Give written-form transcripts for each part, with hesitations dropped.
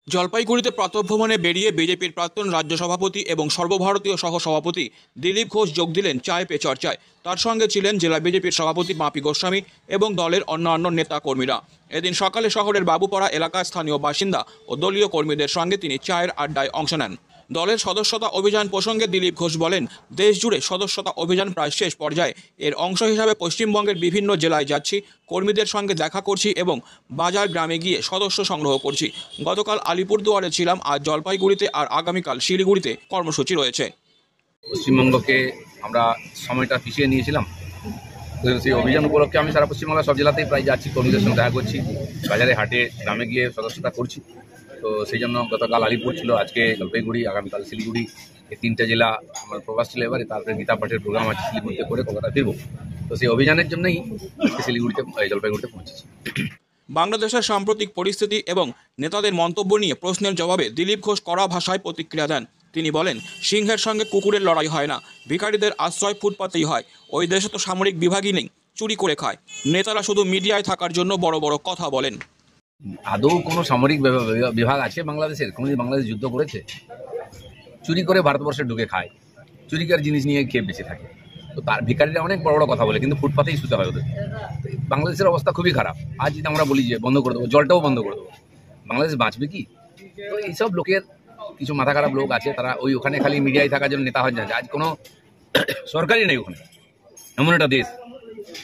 জলপাইগুড়িতে প্রাতঃভ্রমণে বেরিয়ে বিজেপির প্রাক্তন রাজ্য সভাপতি এবং সর্বভারতীয় সহসভাপতি দিলীপ ঘোষ যোগ দিলেন চায় পে চর্চায়। তার সঙ্গে ছিলেন জেলা বিজেপির সভাপতি বাপি গোস্বামী এবং দলের অন্যান্য নেতা কর্মীরা। এদিন সকালে শহরের বাবুপাড়া এলাকার স্থানীয় বাসিন্দা ও দলীয় কর্মীদের সঙ্গে তিনি চায়ের আড্ডায় অংশ নেন। দলের সদস্যতা অভিযান প্রসঙ্গে দিলীপ ঘোষ বলেন, দেশ জুড়ে সদস্যতা অভিযান প্রায় শেষ পর্যায়ে। এর অংশ হিসাবে পশ্চিমবঙ্গের বিভিন্ন জেলায় যাচ্ছি, কর্মীদের সঙ্গে দেখা করছি এবং বাজার গ্রামে গিয়ে সদস্য সংগ্রহ করছি। গতকাল আলিপুরদুয়ারে ছিলাম, আজ জলপাইগুড়িতে আর আগামীকাল শিলিগুড়িতে কর্মসূচি রয়েছে। পশ্চিমবঙ্গকে আমরা সময়টা পিছিয়ে নিয়েছিলাম, তো সেই অভিযান উপলক্ষে আমি সারা পশ্চিমবাংলার সব জেলাতেই প্রায় যাচ্ছি, কর্মীদের সঙ্গে দেখা করছি, বাজারে হাটে গ্রামে গিয়ে সদস্যতা করছি। তো সেই জন্য গতকাল আলিপুর ছিল, আজকে জলপাইগুড়ি, আগামীকাল শিলিগুড়ি, এই তিনটে জেলা আমার প্রবাস ছিল। এবারে তারপরে গীতা পাঠের প্রোগ্রাম আছে শিলিগুড়িতে করে কলকাতা ফিরবো। তো সেই অভিযানের জন্যই শিলিগুড়িতে জলপাইগুড়িতে পৌঁছেছি। বাংলাদেশের সাম্প্রতিক পরিস্থিতি এবং নেতাদের মন্তব্য নিয়ে প্রশ্নের জবাবে দিলীপ ঘোষ কড়া ভাষায় প্রতিক্রিয়া দেন। তিনি বলেন, সিংহের সঙ্গে কুকুরের লড়াই হয় না, ভিখারিদের আশ্রয় ফুটপাতেই হয়। ওই দেশে তো সামরিক বিভাগই নেই, চুরি করে খায়। নেতারা শুধু মিডিয়ায় থাকার জন্য বড় বড় কথা বলেন। আদৌ কোনো সামরিক বিভাগ আছে বাংলাদেশের? কোনোদিন বাংলাদেশ যুদ্ধ করেছে? চুরি করে ভারতবর্ষে ঢুকে খায়, চুরিকার জিনিস নিয়ে খেয়ে বেঁচে থাকে। তো তার ভিখারিরা অনেক বড় বড় কথা বলে, কিন্তু ফুটপাতেই শুতে হয় ওদের। বাংলাদেশের অবস্থা খুবই খারাপ। আজ যদি আমরা বলি যে বন্ধ করে দেবো, জলটাও বন্ধ করে দেবো, বাংলাদেশ বাঁচবে কি? তো এইসব লোকের কিছু মাথা খারাপ লোক আছে, তারা ওখানে খালি মিডিয়ায় থাকার জন্য নেতা হয়ে যাচ্ছে। আজ কোনো সরকারই নেই ওখানে, এমন একটা দেশ।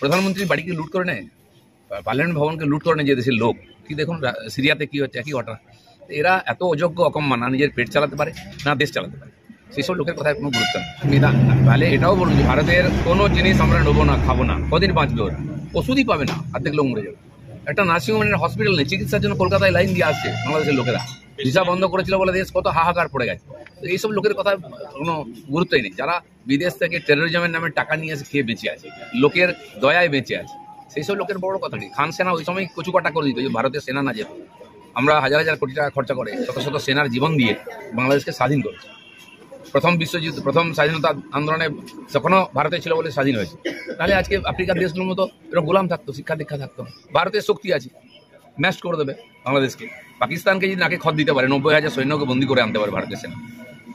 প্রধানমন্ত্রীর বাড়িকে লুট করে নেয়, পার্লামেন্ট ভবনকে লুট করে নেয় যে দেশের লোক। কি দেখুন সিরিয়াতে কি হচ্ছে, একই ঘটনা। এরা এত অযোগ্য অকম্মা, না নিজের পেট চালাতে পারে না দেশ চালাতে পারে। সেসব লোকের কথায় কোনো গুরুত্ব নেই। তাহলে এটাও বলুন যে ভারতের কোনো জিনিস আমরা নেবো না, খাবো না, কদিন বাঁচবে ওরা? ওষুধই পাবে না, অর্ধেক লোক মরে যাবে। একটা নার্সিংহোমের হসপিটাল নেই, চিকিৎসার জন্য কলকাতায় লাইন দিয়ে আসছে বাংলাদেশের লোকেরা। ভিসা বন্ধ করেছিল বলে দেশ কত হাহাকার পড়ে গেছে। তো এইসব লোকের কথা কোনো গুরুত্বই নেই, যারা বিদেশ থেকে টেরোরিজমের নামে টাকা নিয়ে এসে খেয়ে বেঁচে আছে, লোকের দয়ায় বেঁচে আছে। সেই সব লোকের বড় কথা নেই। খান সেনা ওই সময় কচুকাটা করে দিত, ভারতের সেনা না যেত। আমরা হাজার হাজার কোটি টাকা খরচা করে শত শত সেনার জীবন দিয়ে বাংলাদেশকে স্বাধীন করেছি। প্রথম বিশ্বযুদ্ধ, প্রথম স্বাধীনতা আন্দোলনে তখনও ভারতে ছিল বলে স্বাধীন হয়েছে। তাহলে আজকে আফ্রিকার দেশগুলোর মতো এরা গোলাম থাকতো, শিক্ষা দীক্ষা থাকতো। ভারতের শক্তি আছে, ম্যাচ করে দেবে বাংলাদেশকে। পাকিস্তানকে যদি নাকে খত দিতে পারে, 90,000 সৈন্যকে বন্দি করে আনতে পারে ভারতের সেনা।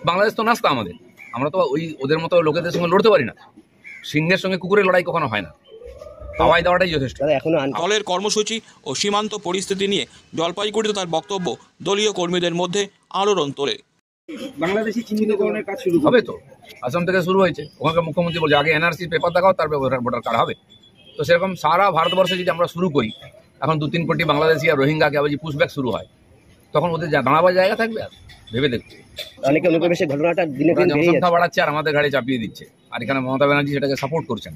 বাংলাদেশ তো নাস্তা আমাদের, আমরা তো ওদের মতো লোকেদের সঙ্গে লড়তে পারি না। সিংহের সঙ্গে কুকুরের লড়াই কখনো হয় না, হাওয়াই দেওয়াটাই যথেষ্ট। দলের কর্মসূচি ও সীমান্ত পরিস্থিতি নিয়ে জলপাইগুড়িতে তার বক্তব্য দলীয় কর্মীদের মধ্যে আলোড়ন তোলে। বাংলাদেশি চিহ্নিতকরণের কাজ শুরু হবে তো, আসাম থেকে শুরু হয়েছে। ওখানকার মুখ্যমন্ত্রী বলছে আগে এনআরসি পেপার দেখাও, তারপরে ভোটার কার্ড হবে। তো সেরকম সারা ভারতবর্ষে যদি আমরা শুরু করি, এখন 2-3 কোটি বাংলাদেশি আর রোহিঙ্গাকে আবার যদি পুশব্যাক শুরু হয়, তখন ওদের দাঁড়াবার জায়গা থাকবে? আর ভেবে দেখছি অনেকে অনুপ্রবেশের ঘটনাটা দিনে দিন জনসংখ্যা বাড়াচ্ছে আর আমাদের ঘাড়ে চাপিয়ে দিচ্ছে। আর এখানে মমতা ব্যানার্জি সেটাকে সাপোর্ট করছেন।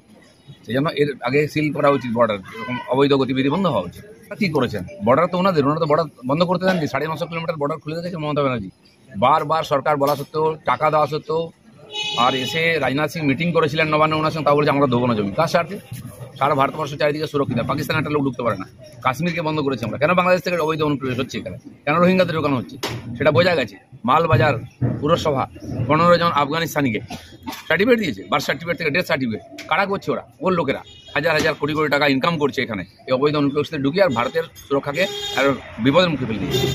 সেই জন্য এর আগে সিল করা উচিত বর্ডার, এরকম অবৈধ গতিবিধি বন্ধ হওয়া উচিত। কি করেছেন? বর্ডার তো ওনারা তো বর্ডার বন্ধ করতে দেননি। 950 কিলোমিটার বর্ডার খুলে রেখেছে মমতা ব্যানার্জি। বারবার সরকার বলা সত্ত্বেও, টাকা দেওয়া সত্ত্বেও, আর এসে রাজনাথ সিং মিটিং করেছিলেন নবান্ন ওনার সঙ্গে, তা বলছে আমরা দেবো না জমি। কার স্বার্থে? সারা ভারতবর্ষ চারিদিকে সুরক্ষিত, পাকিস্তান একটা লোক ঢুকতে পারে না। কাশ্মীরকে বন্ধ করেছি আমরা। কেন বাংলাদেশ থেকে অবৈধ অনুপ্রবেশ হচ্ছে এখানে? কেন রোহিঙ্গাদের ঢোকানো হচ্ছে? সেটা বোঝা গেছে। মালবাজার পুরসভা 15 জন আফগানিস্তানিকে সার্টিফিকেট দিয়েছে, বার্থ সার্টিফিকেট থেকে ডেথ সার্টিফিকেট। কারা করছে? ওরা, ওর লোকেরা হাজার হাজার কোটি কোটি টাকা ইনকাম করছে এখানে এই অবৈধ অনুপ্রবেশে ঢুকিয়ে, আর ভারতের সুরক্ষাকে আর বিপদের মুখে ফেলে দিয়েছে।